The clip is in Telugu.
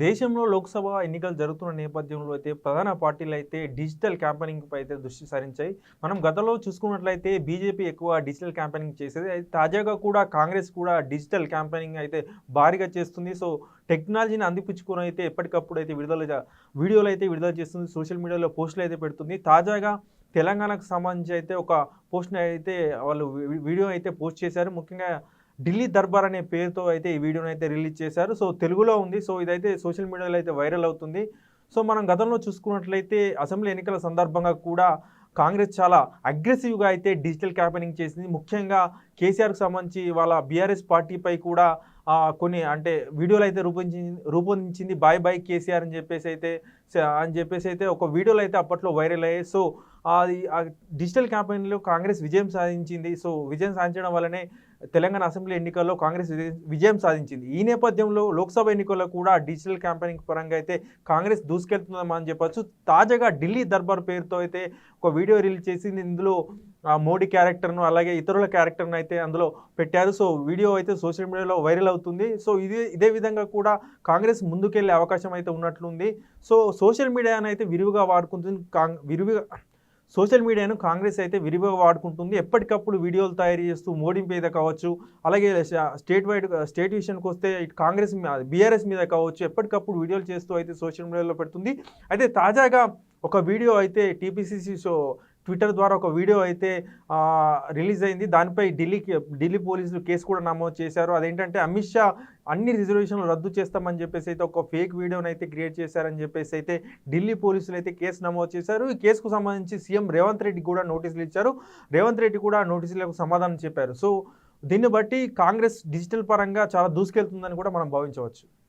దేశంలో లోక్సభ ఎన్నికలు జరుగుతున్న నేపథ్యంలో అయితే ప్రధాన పార్టీలు అయితే డిజిటల్ క్యాంపెయినింగ్పై అయితే దృష్టి సారించాయి. మనం గతంలో చూసుకున్నట్లయితే బీజేపీ ఎక్కువ డిజిటల్ క్యాంపెయినింగ్ చేసేది. అయితే తాజాగా కూడా కాంగ్రెస్ కూడా డిజిటల్ క్యాంపెయినింగ్ అయితే భారీగా చేస్తుంది. సో టెక్నాలజీని అందిపుచ్చుకొని అయితే ఎప్పటికప్పుడు అయితే వీడియోలు అయితే విడుదల చేస్తుంది. సోషల్ మీడియాలో పోస్టులు అయితే పెడుతుంది. తాజాగా తెలంగాణకు సంబంధించి అయితే ఒక పోస్ట్‌ని అయితే వాళ్ళు వీడియో అయితే పోస్ట్ చేశారు. ముఖ్యంగా ఢిల్లీ దర్బార్ అనే పేరుతో అయితే ఈ వీడియోని అయితే రిలీజ్ చేశారు. సో తెలుగులో ఉంది. సో ఇదైతే సోషల్ మీడియాలో అయితే వైరల్ అవుతుంది. సో మనం గతంలో చూసుకున్నట్లయితే అసెంబ్లీ ఎన్నికల సందర్భంగా కూడా కాంగ్రెస్ చాలా అగ్రెసివ్‌గా అయితే డిజిటల్ క్యాంపెయినింగ్ చేసింది. ముఖ్యంగా కేసీఆర్‌కి సంబంధించి వాళ్ళ బీఆర్ఎస్ పార్టీపై కూడా కొన్ని అంటే వీడియోలు అయితే రూపొందించింది. బాయ్ బాయ్ కేసీఆర్ అని చెప్పేసి అయితే ఒక వీడియోలు అయితే అప్పట్లో వైరల్ అయ్యాయి. సో అది డిజిటల్ క్యాంపెయిన్‌లో కాంగ్రెస్ విజయం సాధించింది. సో విజయం సాధించడం వల్లనే తెలంగాణ అసెంబ్లీ ఎన్నికల్లో కాంగ్రెస్ విజయం సాధించింది. ఈ నేపథ్యంలో లోక్సభ ఎన్నికల్లో కూడా డిజిటల్ క్యాంపెయినింగ్ పరంగా అయితే కాంగ్రెస్ దూసుకెళ్తుందని చెప్పొచ్చు. తాజాగా ఢిల్లీ దర్బార్ పేరుతో అయితే ఒక వీడియో రిలీజ్ చేసింది. ఇందులో మోడీ క్యారెక్టర్‌ను అలాగే ఇతరుల క్యారెక్టర్‌ను అయితే అందులో పెట్టారు. సో వీడియో అయితే సోషల్ మీడియాలో వైరల్ అవుతుంది. సో ఇదే విధంగా కూడా కాంగ్రెస్ ముందుకెళ్ళే అవకాశం అయితే ఉన్నట్లుంది. సో సోషల్ మీడియాను అయితే విరివిగా వాడుకుంటుంది. సోషల్ మీడియాను కాంగ్రెస్ అయితే విరివిగా వాడుకుంటుంది. ఎప్పటికప్పుడు వీడియోలు తయారు చేస్తూ మోడీ మీద కావచ్చు, అలాగే స్టేట్ విషయానికి వస్తే ఇటు కాంగ్రెస్ బీఆర్ఎస్ మీద కావచ్చు, ఎప్పటికప్పుడు వీడియోలు చేస్తూ అయితే సోషల్ మీడియాలో పెడుతుంది. అయితే తాజాగా ఒక వీడియో అయితే టీపీసీసీ ట్విట్టర్ ద్వారా ఒక వీడియో అయితే రిలీజ్ అయింది. దానిపై ఢిల్లీ పోలీసులు కేసు కూడా నమోదు చేశారు. అదేంటంటే అమిత్ షా అన్ని రిజర్వేషన్లు రద్దు చేస్తామని చెప్పేసి అయితే ఒక ఫేక్ వీడియోని అయితే క్రియేట్ చేశారని చెప్పేసి అయితే ఢిల్లీ పోలీసులు అయితే కేసు నమోదు చేశారు. ఈ కేసుకు సంబంధించి సీఎం రేవంత్ రెడ్డి కూడా నోటీసులు ఇచ్చారు. రేవంత్ రెడ్డి కూడా నోటీసులకు సమాధానం చెప్పారు. సో దీన్ని బట్టి కాంగ్రెస్ డిజిటల్ పరంగా చాలా దూసుకెళ్తుందని కూడా మనం భావించవచ్చు.